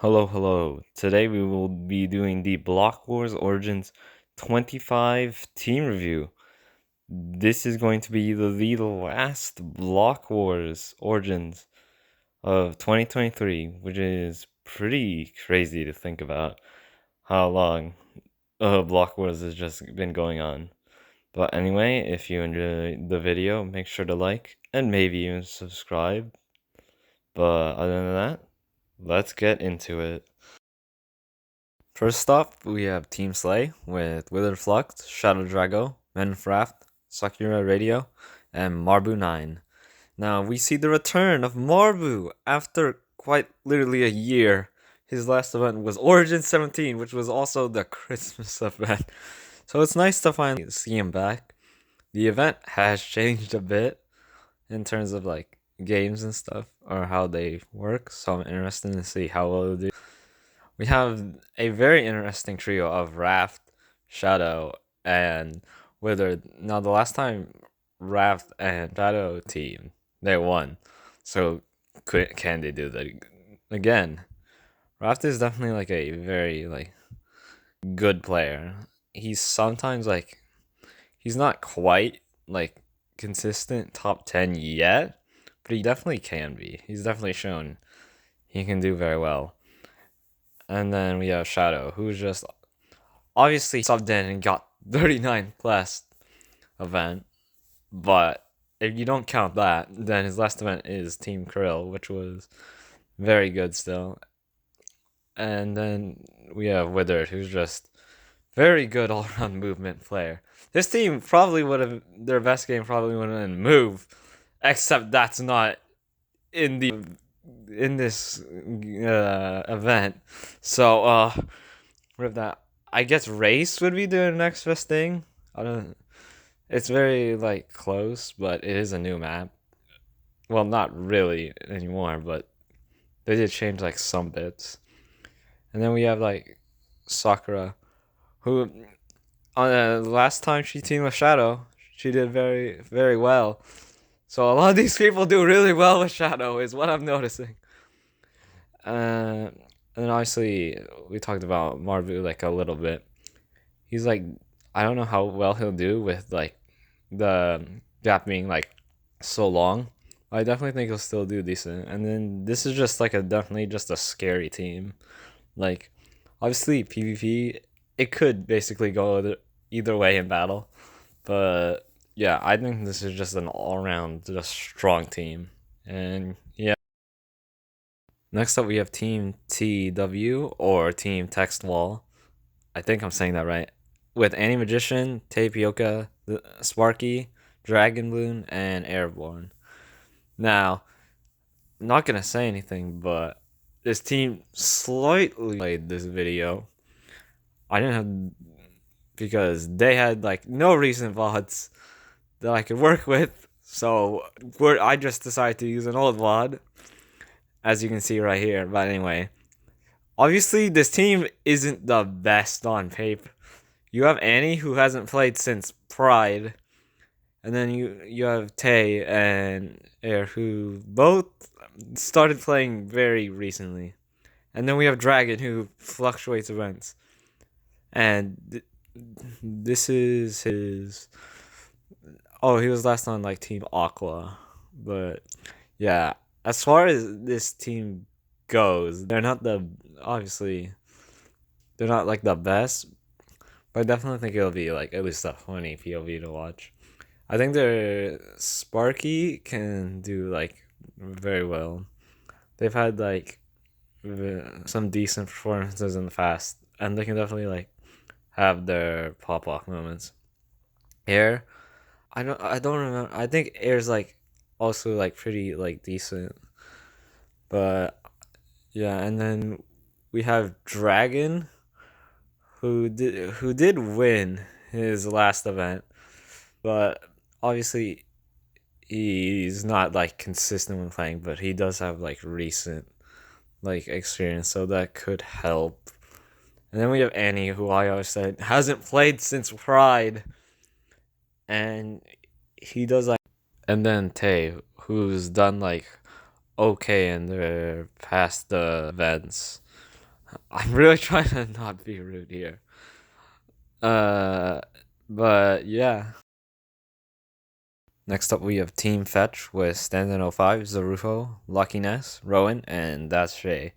Hello. Today we will be doing the Block Wars Origins 25 team review. This is going to be the last Block Wars Origins of 2023, which is pretty crazy to think about how long Block Wars has just been going on. But anyway, if you enjoyed the video, make sure to like and maybe even subscribe. But other than that, let's get into it. First up, we have Team Slay with Withered Flux, Shadow Drago, Menfraft, Sakura Radio, and Marbu 9. Now, we see the return of Marbu after quite literally a year. His last event was Origin 17, which was also the Christmas event. So it's nice to finally see him back. The event has changed a bit in terms of like games and stuff, or how they work, so I'm interested to see how well they do. We have a very interesting trio of Raft, Shadow, and Withered. Now, the last time Raft and Shadow team, they won. So, can they do that again? Raft is definitely like a very like good player. He's sometimes like he's not quite like consistent top 10 yet, but he definitely can be. He's definitely shown he can do very well. And then we have Shadow, who's just obviously subbed in and got 39th last event. But if you don't count that, then his last event is Team Krill, which was very good still. And then we have Withered, who's just very good all around movement player. This team probably would have, their best game probably would have been Move, except that's not in this event. So with that, I guess Race would be the next best thing. I don't. It's very like close, but it is a new map. Well, not really anymore, but they did change like some bits. And then we have like Sakura, who on the last time she teamed with Shadow, she did very well. So a lot of these people do really well with Shadow, is what I'm noticing. And then obviously we talked about Marbu like a little bit. He's like, I don't know how well he'll do with like the gap being like so long. I definitely think he'll still do decent. And then this is just like definitely just a scary team. Like obviously PvP, it could basically go either way in battle, but yeah, I think this is just an all-around just strong team. And yeah. Next up, we have Team TW or Team Text Wall. I think I'm saying that right. With Annie Magician, Tapioca, Sparky, Dragon Bloon, and Airborne. Now, I'm not gonna say anything, but this team slightly played this video. I didn't have because they had like no recent VODs that I could work with, so I just decided to use an old VOD, as you can see right here. But anyway, obviously this team isn't the best on paper. You have Annie, who hasn't played since Pride, and then you have Tay and Air, who both started playing very recently, and then we have Dragon, who fluctuates events, and this is his. Oh, he was last on like Team Aqua, but yeah. As far as this team goes, they're not the obviously they're not like the best, but I definitely think it'll be like at least a funny POV to watch. I think their Sparky can do like very well. They've had like some decent performances in the past, and they can definitely like have their pop off moments. Air, I don't remember. I think Air's like also like pretty like decent, but yeah. And then we have Dragon, who did win his last event, but obviously he's not like consistent when playing, but he does have like recent like experience, so that could help. And then we have Annie, who I always said hasn't played since Pride, and he does like. And then Tay, who's done like okay in their past events, I'm really trying to not be rude here. Uh, but yeah. Next up, we have Team Fetch with Stand 05, Zaruho, Lucky Ness, Rowan, and that's Shay.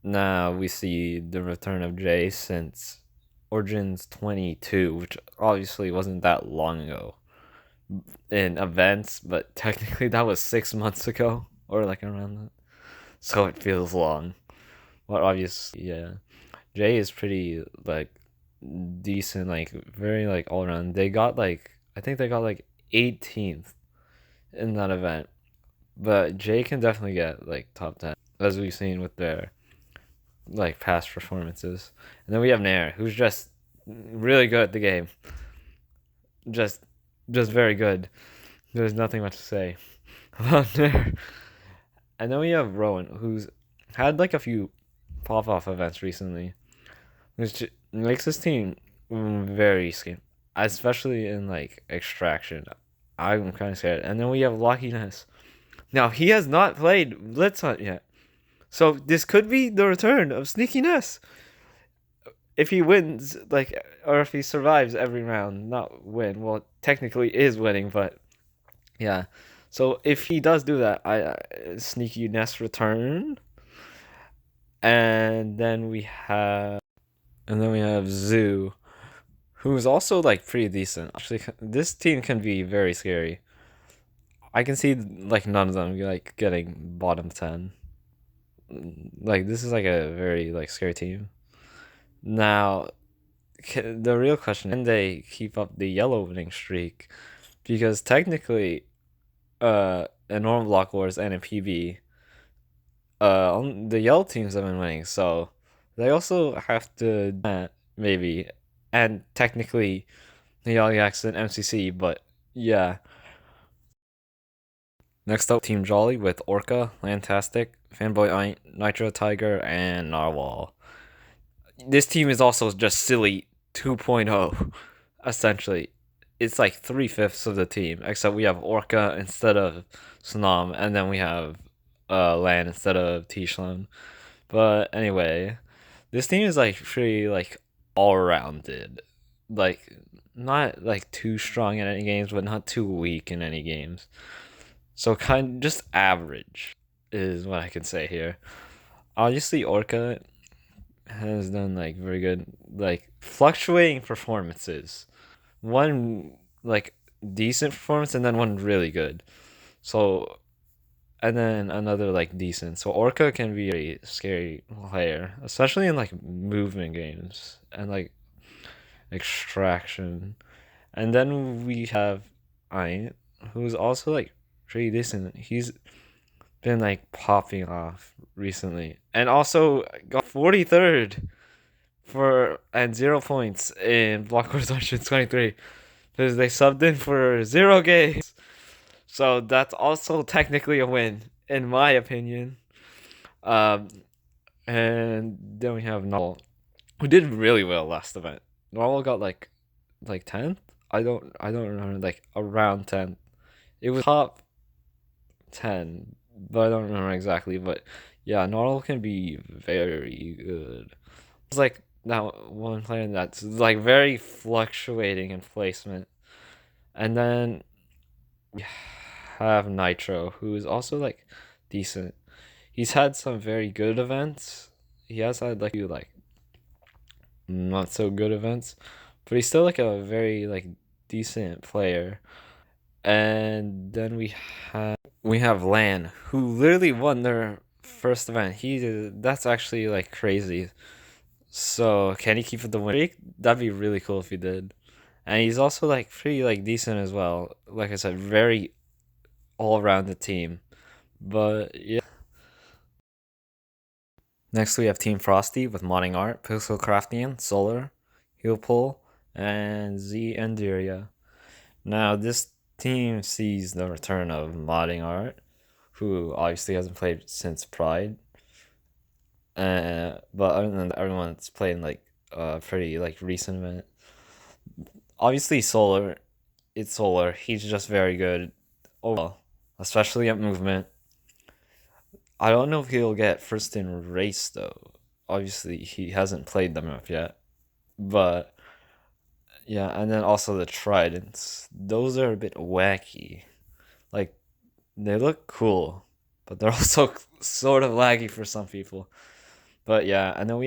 Now we see the return of Jay since Origins 22, which obviously wasn't that long ago in events, but technically that was 6 months ago or like around that. So it feels long. But obviously, yeah, Jay is pretty like decent, like very like all around. They got like I think they got like 18th in that event, but Jay can definitely get like top 10 as we've seen with their like past performances. And then we have Nair, who's just really good at the game. Just just very good. There's nothing much to say about Nair. And then we have Rowan, who's had like a few pop off events recently, which makes this team very scary, especially in like extraction. I'm kind of scared. And then we have Luckiness. Now he has not played Blitz Hunt yet, so this could be the return of Sneakiness. If he wins, like, or if he survives every round, not win. Well, technically is winning, but yeah. So if he does do that, Sneaky Nest return, and then we have Zoo, who's also like pretty decent. Actually, this team can be very scary. I can see like none of them like getting bottom 10. Like this is like a very like scary team. Now, the real question: can they keep up the yellow winning streak? Because technically, in normal block wars and in PB, the yellow teams have been winning, so they also have to maybe, and technically the Yaliaks and MCC, but yeah. Next up, Team Jolly with Orca, Lantastic, Fanboy Nitro Tiger, and Narwhal. This team is also just silly 2.0, essentially. It's like 3/5 of the team, except we have Orca instead of Snom, and then we have Lan instead of Tishlem. But anyway, this team is like pretty like all rounded. Like not like too strong in any games, but not too weak in any games. So kind of just average is what I can say here. Obviously Orca has done like very good like fluctuating performances. One like decent performance and then one really good. So and then another like decent. So Orca can be a scary player, especially in like movement games and like extraction. And then we have Ein, who's also like pretty decent. He's been like popping off recently, and also got 43rd for and 0 points in Block Wars 123 because they subbed in for 0 games. So that's also technically a win, in my opinion. Um, and then we have Null, who did really well last event. Null got like 10th. I don't remember, like around 10th. It was top 10, but I don't remember exactly. But yeah, Null can be very good. It's like that one player that's like very fluctuating in placement. And then we have Nitro, who is also like decent. He's had some very good events. He has had like a few like not so good events, but he's still like a very like decent player. And then we have Lan, who literally won their first event. That's actually like crazy. So can he keep the win streak? That'd be really cool if he did. And he's also like pretty like decent as well. Like I said, very all around the team. But yeah. Next we have Team Frosty with Modding Art, Pixel Craftian, Solar, Heelpool, and Z Enderia. Now this team sees the return of Modding Art, who obviously hasn't played since Pride. But other than that, everyone's playing like a pretty like recent event. Obviously Solar, it's Solar. He's just very good overall, especially at movement. I don't know if he'll get first in race though. obviously he hasn't played them up yet, but yeah, and then also the tridents. Those are a bit wacky. Like they look cool, but they're also sort of laggy for some people. But yeah, and then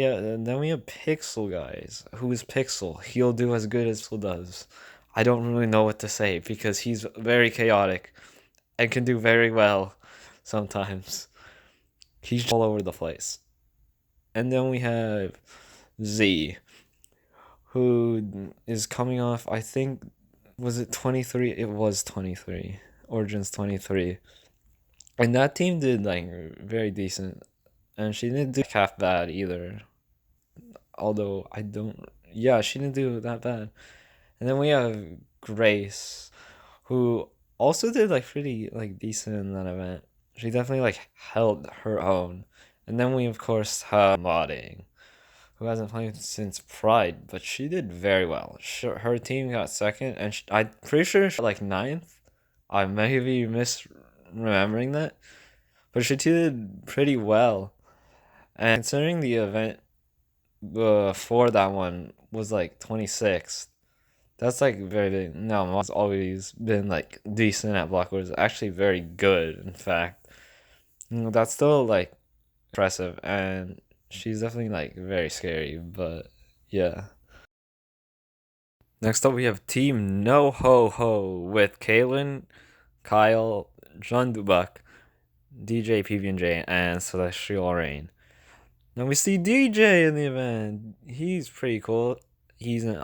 we have Pixel guys. Who is Pixel? He'll do as good as Pixel does. I don't really know what to say because he's very chaotic and can do very well sometimes. He's all over the place. And then we have Z, who is coming off, I think, was it 23? It was 23. Origins 23. And that team did like very decent. And she didn't do half bad either. Although I don't, yeah, she didn't do that bad. And then we have Grace, who also did like pretty like decent in that event. She definitely like held her own. And then we of course have Modding, who hasn't played since Pride, but she did very well. Her team got second, and I'm pretty sure she got like ninth. I may be misremembering that, but she did pretty well. And considering the event before that one was like 26th, that's like very big. No, Mom's always been like decent at block wars. Actually, very good, in fact. That's still like impressive, and she's definitely like very scary, but yeah. Next up, we have Team NoHoHo with Kaylin, Kyle, John Dubak, DJ PB&J, and Celestial Rain. Now we see DJ in the event. He's pretty cool. He's an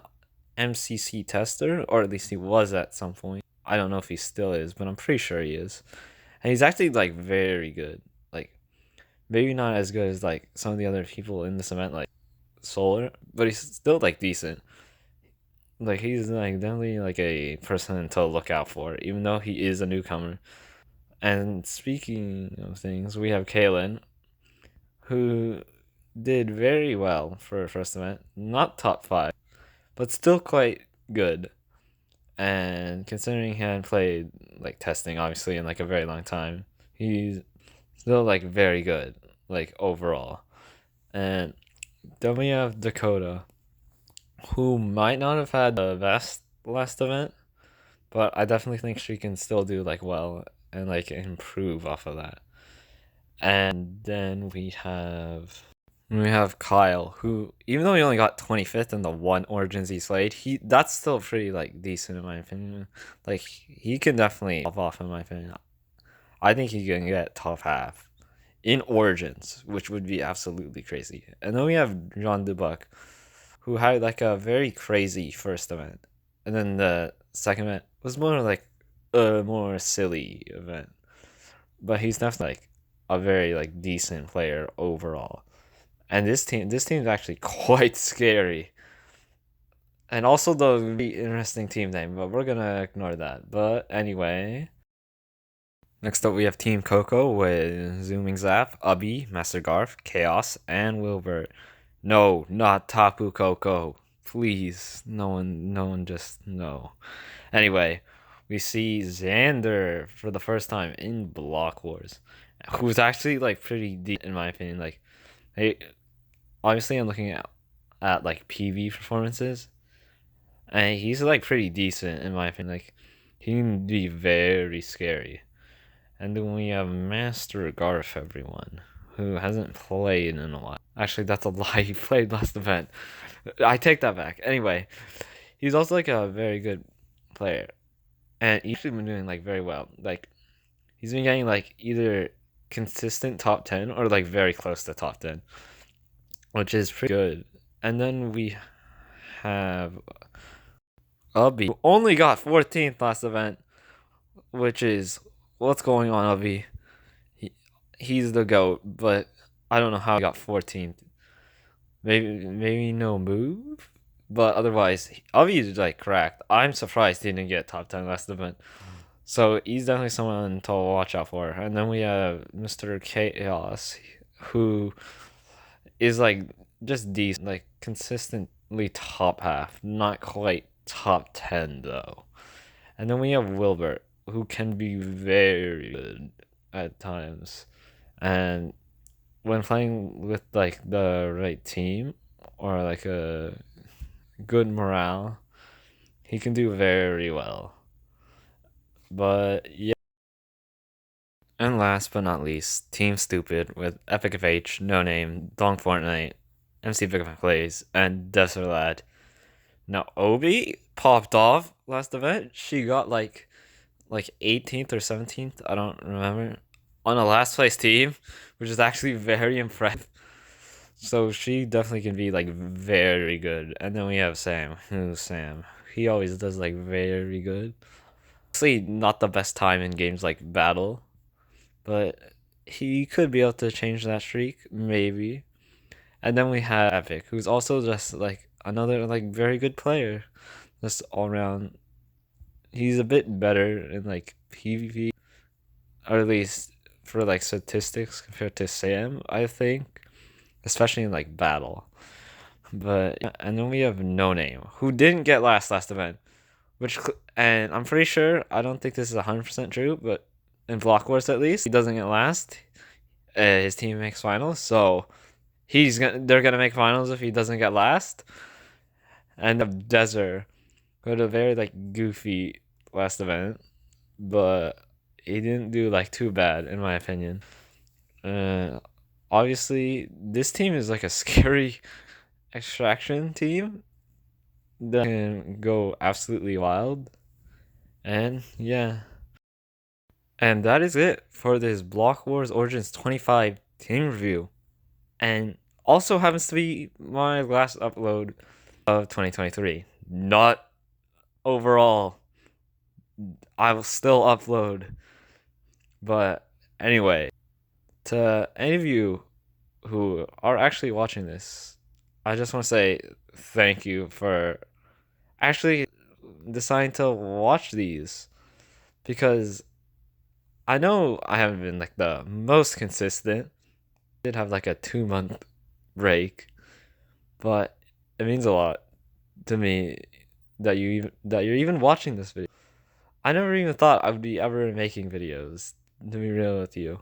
MCC tester, or at least he was at some point. I don't know if he still is, but I'm pretty sure he is. And he's actually like very good. Like maybe not as good as like some of the other people in this event, like Solar, but he's still like decent. Like he's like definitely like a person to look out for, even though he is a newcomer. And speaking of things, we have Kaylin, who did very well for her first event. Not top 5, but still quite good. And considering he hadn't played like testing obviously in like a very long time, he's still like very good, like overall. And then we have Dakota, who might not have had the best last event, but I definitely think she can still do like well and like improve off of that. And then we have Kyle, who even though he only got 25th in the one Origins he played, that's still pretty like decent in my opinion. Like he can definitely pop off in my opinion. I think he can get top half in Origins, which would be absolutely crazy. And then we have Jean Dubuc, who had like a very crazy first event, and then the second event was more like a more silly event. But he's definitely like a very like decent player overall. And this team's actually quite scary. And also the really interesting team name, but we're gonna ignore that. But anyway, next up we have Team Coco with Zooming Zap, Ubby, Master Garf, Chaos, and Wilbert. No, not Tapu Koko. Please, no one, just no. Anyway, we see Xander for the first time in Block Wars, who's actually like pretty deep in my opinion. Like, hey, obviously I'm looking at like PV performances, and he's like pretty decent in my opinion. Like, he can be very scary. And then we have Master Garf, everyone, who hasn't played in a while. Actually, that's a lie. He played last event. I take that back. Anyway, he's also like a very good player, and he's actually been doing like very well. Like he's been getting like either consistent top 10 or like very close to top 10, which is pretty good. And then we have Ubby, who only got 14th last event, which is what's going on, Ubby. He, he's the GOAT, but I don't know how he got 14th. Maybe no move, but otherwise, Ubby is like cracked. I'm surprised he didn't get top 10 last event. So he's definitely someone to watch out for. And then we have Mr. Chaos, who is like just decent, like consistently top half, not quite top 10 though. And then we have Wilbert, who can be very good at times. And when playing with like the right team or like a good morale, he can do very well. But yeah. And last but not least, Team Stupid with Epic of H, No Name, Dong Fortnite, MC Big of Plays, and Desert Lad. Now Obi popped off last event. She got like 18th or 17th, I don't remember, on a last place team, which is actually very impressive. So she definitely can be like very good. And then we have Sam. Who's Sam? He always does like very good. Honestly, not the best time in games like Battle, but he could be able to change that streak, maybe. And then we have Epic, who's also just like another like very good player, just all around. He's a bit better in like PvP, or at least for like statistics compared to Sam, I think, especially in like battle. But yeah, and then we have No Name, who didn't get last event, and I'm pretty sure, I don't think this is 100% true, but in Block Wars at least, he doesn't get last. His team makes finals, so they're gonna make finals if he doesn't get last. And the Desert had a very like goofy last event, but he didn't do like too bad in my opinion. Uh, Obviously, this team is like a scary extraction team that can go absolutely wild. And yeah. And that is it for this Block Wars Origins 25 team review. And also happens to be my last upload of 2023. Not overall. I will still upload. But anyway, to any of you who are actually watching this, I just want to say thank you for actually deciding to watch these, because I know I haven't been like the most consistent. I did have like a 2 month break, but it means a lot to me that you're even watching this video. I never even thought I would be ever making videos, to be real with you.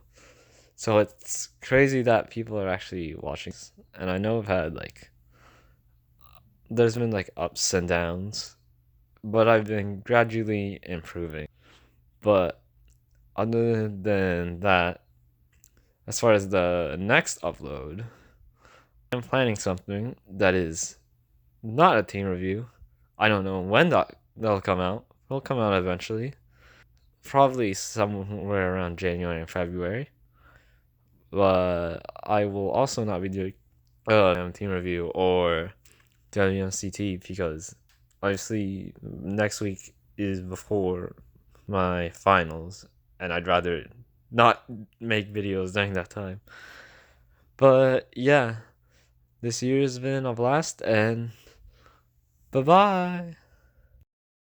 So it's crazy that people are actually watching. And I know I've had like, there's been like ups and downs, but I've been gradually improving. But other than that, as far as the next upload, I'm planning something that is not a team review. I don't know when that'll come out. It'll come out eventually. Probably somewhere around January and February. But I will also not be doing team review or WMCT, because obviously next week is before my finals, and I'd rather not make videos during that time. But yeah, this year has been a blast, and bye bye.